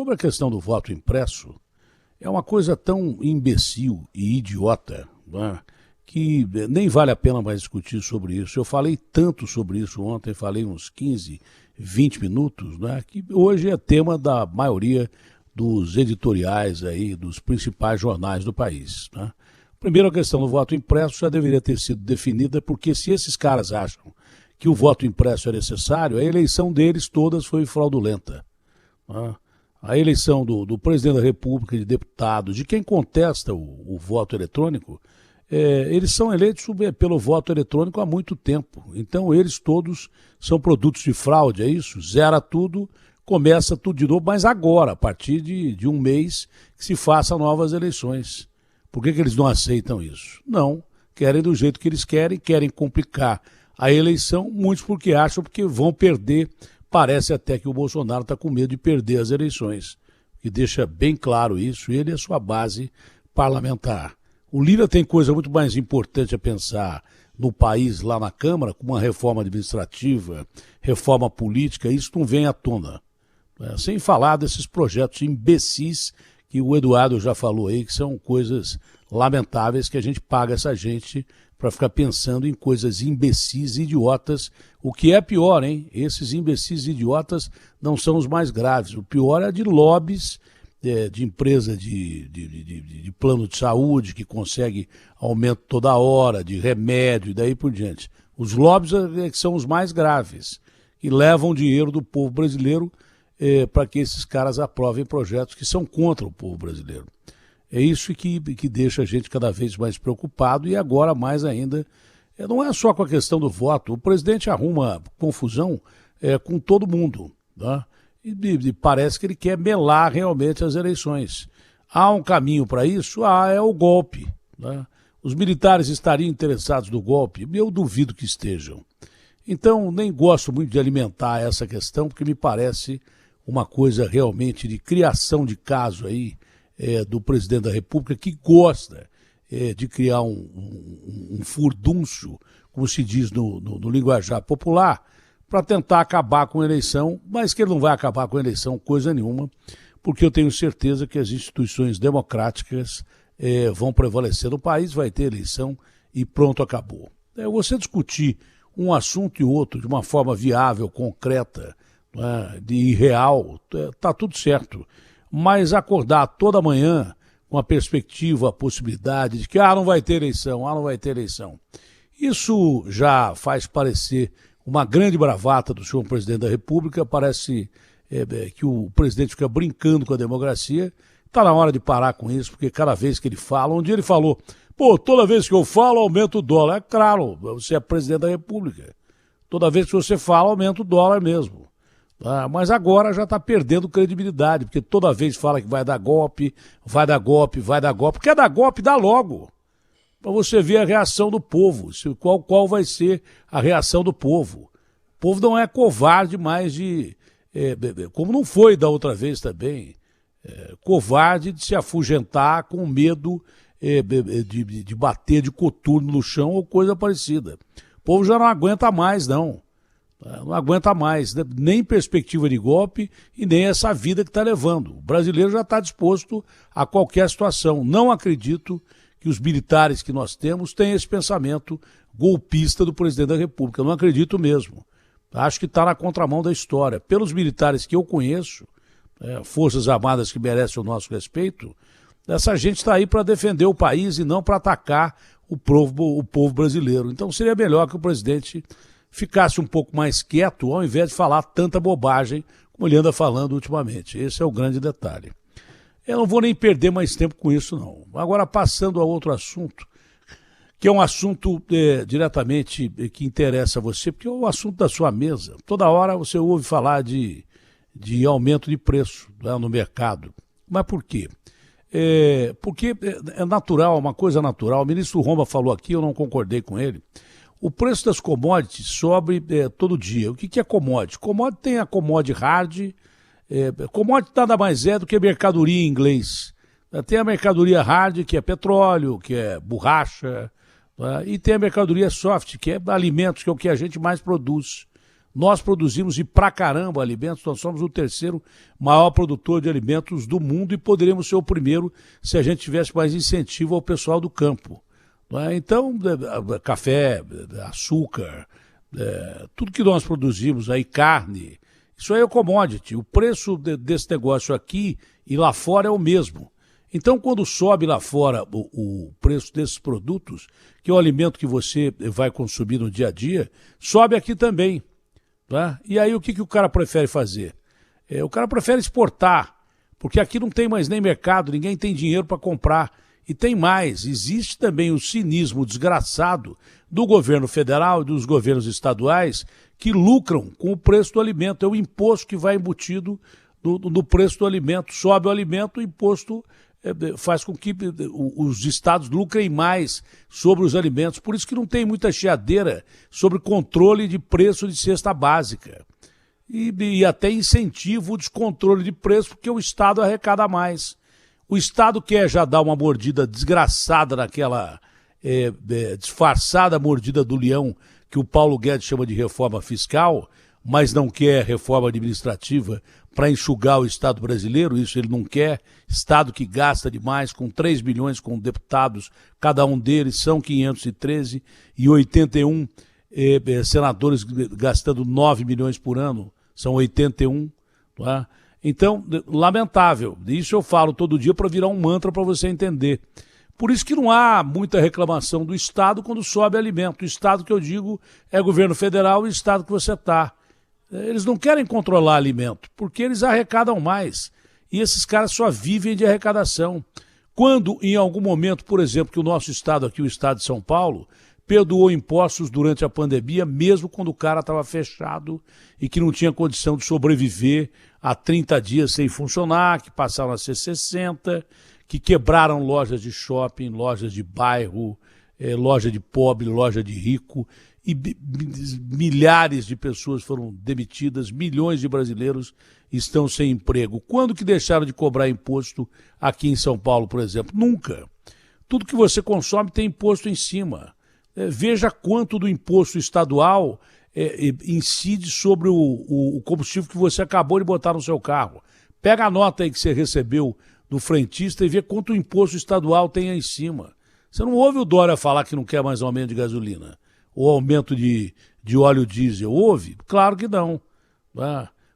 sobre a questão do voto impresso, é uma coisa tão imbecil e idiota, né, que nem vale a pena mais discutir sobre isso. Eu falei tanto sobre isso ontem, falei uns 15, 20 minutos, né, que hoje é tema da maioria dos editoriais aí, dos principais jornais do país, né. Primeiro, a questão do voto impresso já deveria ter sido definida, porque se esses caras acham que o voto impresso é necessário, a eleição deles todas foi fraudulenta, né? A eleição do presidente da República, de deputados, de quem contesta o voto eletrônico, eles são eleitos pelo voto eletrônico há muito tempo. Então eles todos são produtos de fraude, é isso? Zera tudo, começa tudo de novo, mas agora, a partir de um mês, que se façam novas eleições. Por que eles não aceitam isso? Não, querem do jeito que eles querem complicar a eleição, muitos porque acham que vão perder. Parece até que o Bolsonaro está com medo de perder as eleições, que deixa bem claro isso, ele e a sua base parlamentar. O Lira tem coisa muito mais importante a pensar no país lá na Câmara, com uma reforma administrativa, reforma política, isso não vem à tona. Sem falar desses projetos imbecis que o Eduardo já falou aí, que são coisas lamentáveis que a gente paga essa gente para ficar pensando em coisas imbecis e idiotas. O que é pior, hein? Esses imbecis e idiotas não são os mais graves. O pior é de lobbies, de empresa de plano de saúde que consegue aumento toda hora, de remédio e daí por diante. Os lobbies é que são os mais graves, que levam dinheiro do povo brasileiro para que esses caras aprovem projetos que são contra o povo brasileiro. É isso que deixa a gente cada vez mais preocupado e agora mais ainda. Não é só com a questão do voto. O presidente arruma confusão com todo mundo, tá? E parece que ele quer melar realmente as eleições. Há um caminho para isso? É o golpe, tá? Os militares estariam interessados no golpe? Eu duvido que estejam. Então, nem gosto muito de alimentar essa questão, porque me parece uma coisa realmente de criação de caso aí, do presidente da República, que gosta de criar um furdúncio, como se diz no linguajar popular, para tentar acabar com a eleição, mas que ele não vai acabar com a eleição coisa nenhuma, porque eu tenho certeza que as instituições democráticas vão prevalecer no país, vai ter eleição e pronto, acabou. Você discutir um assunto e outro de uma forma viável, concreta, de real, está tudo certo. Mas acordar toda manhã com a perspectiva, a possibilidade de que não vai ter eleição, não vai ter eleição. Isso já faz parecer uma grande bravata do senhor presidente da República. Parece que o presidente fica brincando com a democracia. Está na hora de parar com isso, porque cada vez que ele fala, um dia ele falou, toda vez que eu falo aumenta o dólar. É claro, você é presidente da República. Toda vez que você fala aumenta o dólar mesmo. Mas agora já está perdendo credibilidade, porque toda vez fala que vai dar golpe, vai dar golpe, vai dar golpe. Quer dar golpe, dá logo, para você ver a reação do povo, qual vai ser a reação do povo. O povo não é covarde mais como não foi da outra vez também, covarde de se afugentar com medo de bater de coturno no chão ou coisa parecida. O povo já não aguenta mais, não. Não aguenta mais, né? Nem perspectiva de golpe e nem essa vida que está levando. O brasileiro já está disposto a qualquer situação. Não acredito que os militares que nós temos tenham esse pensamento golpista do presidente da República. Não acredito mesmo. Acho que está na contramão da história. Pelos militares que eu conheço, forças armadas que merecem o nosso respeito, essa gente está aí para defender o país e não para atacar o povo brasileiro. Então seria melhor que o presidente ficasse um pouco mais quieto, ao invés de falar tanta bobagem como ele anda falando ultimamente. Esse é o grande detalhe. Eu não vou nem perder mais tempo com isso, não. Agora, passando a outro assunto, que é um assunto diretamente que interessa a você, porque é o assunto da sua mesa. Toda hora você ouve falar de aumento de preço, né, no mercado. Mas por quê? Porque é natural, uma coisa natural. O ministro Romba falou aqui, eu não concordei com ele. O preço das commodities sobe todo dia. O que é commodity? Commodity tem a commodity hard. Commodity nada mais é do que mercadoria em inglês. Tem a mercadoria hard, que é petróleo, que é borracha, e tem a mercadoria soft, que é alimentos, que é o que a gente mais produz Nós produzimos e pra caramba alimentos, nós somos o terceiro maior produtor de alimentos do mundo e poderíamos ser o primeiro se a gente tivesse mais incentivo ao pessoal do campo. Então, café, açúcar, tudo que nós produzimos aí, carne, isso aí é commodity. O preço desse negócio aqui e lá fora é o mesmo. Então, quando sobe lá fora o preço desses produtos, que é o alimento que você vai consumir no dia a dia, sobe aqui também. Tá? E aí o que o cara prefere fazer? O cara prefere exportar, porque aqui não tem mais nem mercado, ninguém tem dinheiro para comprar. E tem mais, existe também o cinismo desgraçado do governo federal e dos governos estaduais que lucram com o preço do alimento. É o imposto que vai embutido no preço do alimento. Sobe o alimento, o imposto faz com que os estados lucrem mais sobre os alimentos. Por isso que não tem muita chiadeira sobre controle de preço de cesta básica. E até incentivo o descontrole de preço, porque o Estado arrecada mais. O Estado quer já dar uma mordida desgraçada naquela disfarçada mordida do leão que o Paulo Guedes chama de reforma fiscal, mas não quer reforma administrativa para enxugar o Estado brasileiro, isso ele não quer. Estado que gasta demais, com 3 milhões com deputados, cada um deles são 513, e 81 senadores gastando 9 milhões por ano, são 81, tá? Então, lamentável, isso eu falo todo dia para virar um mantra para você entender. Por isso que não há muita reclamação do Estado quando sobe alimento. O Estado que eu digo é governo federal e o Estado que você está. Eles não querem controlar alimento, porque eles arrecadam mais. E esses caras só vivem de arrecadação. Quando, em algum momento, por exemplo, que o nosso Estado aqui, o Estado de São Paulo, perdoou impostos durante a pandemia, mesmo quando o cara estava fechado e que não tinha condição de sobreviver há 30 dias sem funcionar, que passaram a ser 60, que quebraram lojas de shopping, lojas de bairro, loja de pobre, loja de rico, e milhares de pessoas foram demitidas, milhões de brasileiros estão sem emprego. Quando que deixaram de cobrar imposto aqui em São Paulo, por exemplo? Nunca. Tudo que você consome tem imposto em cima. Veja quanto do imposto estadual incide sobre o combustível que você acabou de botar no seu carro. Pega a nota aí que você recebeu do frentista e vê quanto o imposto estadual tem aí em cima. Você não ouve o Dória falar que não quer mais aumento de gasolina ou aumento de óleo diesel. Ouve? Claro que não.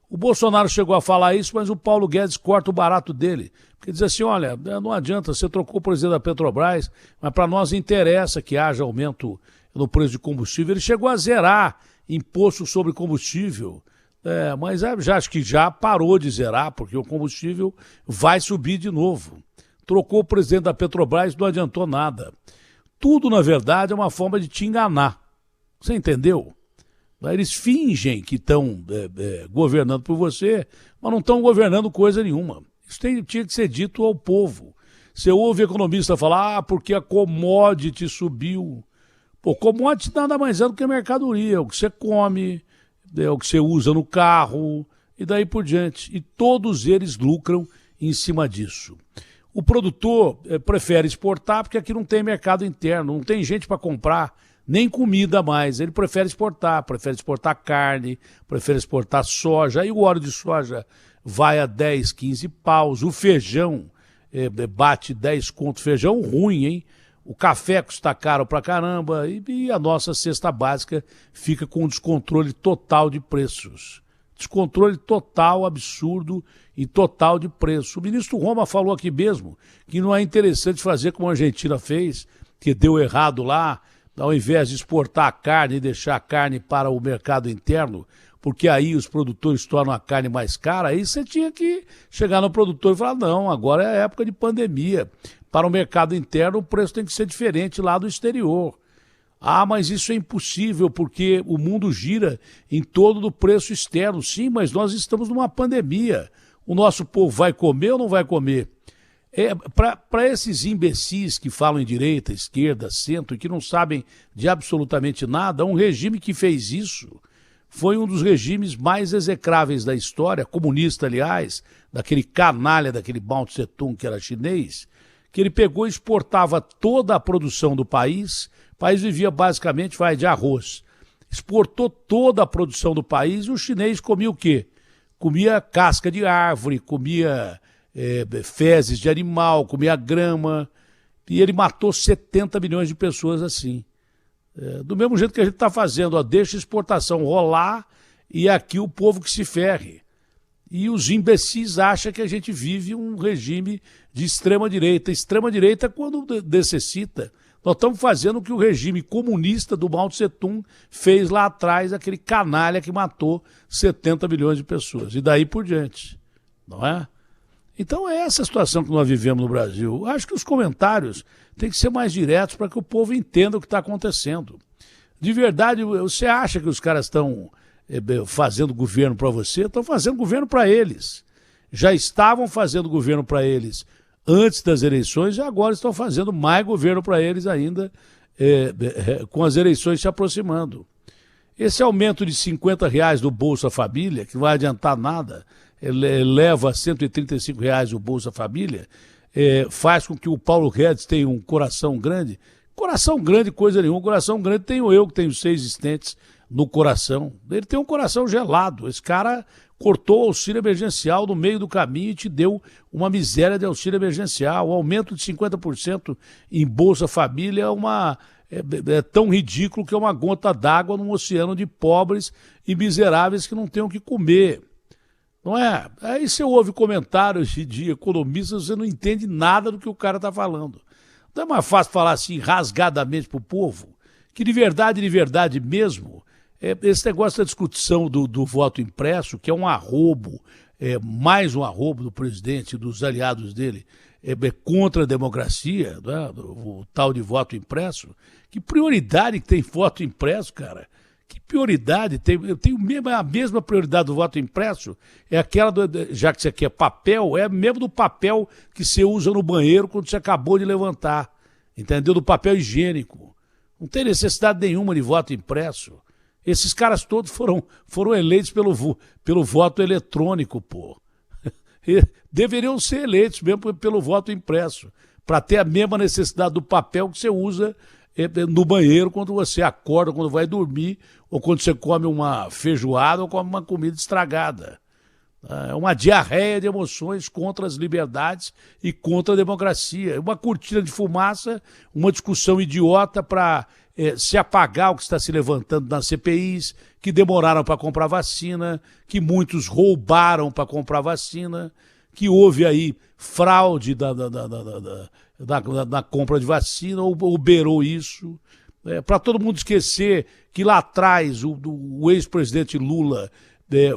O Bolsonaro chegou a falar isso, mas o Paulo Guedes corta o barato dele. Porque diz assim, olha, não adianta, você trocou o presidente da Petrobras, mas para nós interessa que haja aumento no preço de combustível. Ele chegou a zerar imposto sobre combustível, mas acho que já parou de zerar, porque o combustível vai subir de novo. Trocou o presidente da Petrobras, não adiantou nada. Tudo, na verdade, é uma forma de te enganar. Você entendeu? Eles fingem que estão governando por você, mas não estão governando coisa nenhuma. Isso tinha que ser dito ao povo. Você ouve economista falar, porque a commodity subiu. Pô, commodity nada mais é do que mercadoria, é o que você come, é o que você usa no carro e daí por diante. E todos eles lucram em cima disso. O produtor prefere exportar porque aqui não tem mercado interno, não tem gente para comprar nem comida mais. Ele prefere exportar carne, prefere exportar soja. Aí o óleo de soja vai a 10, 15 paus. O feijão bate 10 conto. Feijão ruim, hein? O café custa caro pra caramba e a nossa cesta básica fica com um descontrole total de preços. Descontrole total, absurdo e total de preço. O ministro Roma falou aqui mesmo que não é interessante fazer como a Argentina fez, que deu errado lá, ao invés de exportar a carne e deixar a carne para o mercado interno, porque aí os produtores tornam a carne mais cara, aí você tinha que chegar no produtor e falar, não, agora é época de pandemia. Para o mercado interno o preço tem que ser diferente lá do exterior. Ah, mas isso é impossível porque o mundo gira em torno do preço externo. Sim, mas nós estamos numa pandemia. O nosso povo vai comer ou não vai comer? Para esses imbecis que falam em direita, esquerda, centro e que não sabem de absolutamente nada, um regime que fez isso foi um dos regimes mais execráveis da história, comunista, aliás, daquele canalha, daquele Mao Tse-tung que era chinês, que ele pegou e exportava toda a produção do país. O país vivia basicamente de arroz. exportou toda a produção do país e o chinês comia o quê? Comia casca de árvore, comia fezes de animal, comia grama, e ele matou 70 milhões de pessoas assim. Do mesmo jeito que a gente está fazendo, ó, deixa a exportação rolar e aqui o povo que se ferre. E os imbecis acham que a gente vive um regime de extrema-direita. Extrema-direita quando necessita. Nós estamos fazendo o que o regime comunista do Mao Tse-tung fez lá atrás, aquele canalha que matou 70 milhões de pessoas. E daí por diante, não é? Então é essa a situação que nós vivemos no Brasil. Acho que os comentários têm que ser mais diretos para que o povo entenda o que está acontecendo. De verdade, você acha que os caras estão fazendo governo para você? Estão fazendo governo para eles. Já estavam fazendo governo para eles antes das eleições e agora estão fazendo mais governo para eles ainda com as eleições se aproximando. Esse aumento de R$50 do Bolsa Família, que não vai adiantar nada, leva a R$135 o Bolsa Família, faz com que o Paulo Guedes tenha um coração grande. Coração grande, coisa nenhuma. Coração grande tenho eu, que tenho 6 estentes no coração. Ele tem um coração gelado. Esse cara cortou o auxílio emergencial no meio do caminho e te deu uma miséria de auxílio emergencial. O aumento de 50% em Bolsa Família é tão ridículo que é uma gota d'água num oceano de pobres e miseráveis que não têm o que comer. Não é? Aí você ouve comentários de economistas, você não entende nada do que o cara está falando. Não é mais fácil falar assim rasgadamente para o povo, que de verdade mesmo, esse negócio da discussão do voto impresso, que é um arrobo, mais um arrobo do presidente e dos aliados dele, contra a democracia, né? O tal de voto impresso. Que prioridade que tem voto impresso, cara? Que prioridade tem? Eu tenho a mesma prioridade do voto impresso, é aquela, já que isso aqui é papel, é mesmo do papel que você usa no banheiro quando você acabou de levantar, entendeu? Do papel higiênico. Não tem necessidade nenhuma de voto impresso. Esses caras todos foram eleitos pelo voto eletrônico, pô. Deveriam ser eleitos mesmo pelo voto impresso, para ter a mesma necessidade do papel que você usa no banheiro quando você acorda, quando vai dormir, ou quando você come uma feijoada ou come uma comida estragada. É uma diarreia de emoções contra as liberdades e contra a democracia. Uma cortina de fumaça, uma discussão idiota para se apagar o que está se levantando nas CPIs, que demoraram para comprar vacina, que muitos roubaram para comprar vacina, que houve aí fraude da compra de vacina, ou beirou isso. Para todo mundo esquecer que lá atrás o ex-presidente Lula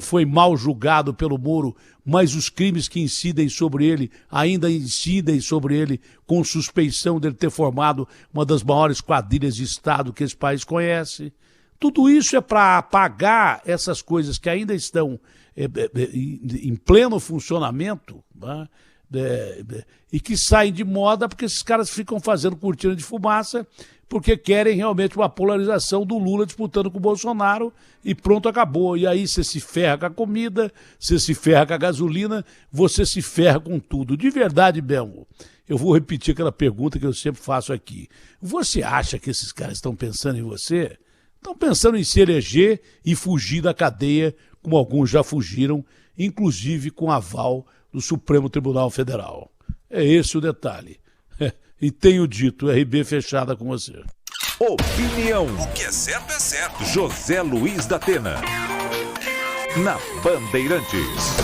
foi mal julgado pelo Moro, mas os crimes que incidem sobre ele ainda incidem sobre ele com suspeição dele ter formado uma das maiores quadrilhas de Estado que esse país conhece. Tudo isso é para apagar essas coisas que ainda estão em pleno funcionamento, né? E que saem de moda porque esses caras ficam fazendo cortina de fumaça porque querem realmente uma polarização do Lula disputando com o Bolsonaro e pronto, acabou. E aí você se ferra com a comida, você se ferra com a gasolina, você se ferra com tudo. De verdade, Bel, eu vou repetir aquela pergunta que eu sempre faço aqui. Você acha que esses caras estão pensando em você? Estão pensando em se eleger e fugir da cadeia, como alguns já fugiram, inclusive com aval do Supremo Tribunal Federal. É esse o detalhe. E tenho dito, RB fechada com você. Opinião. O que é certo é certo. José Luiz da Atena. Na Bandeirantes.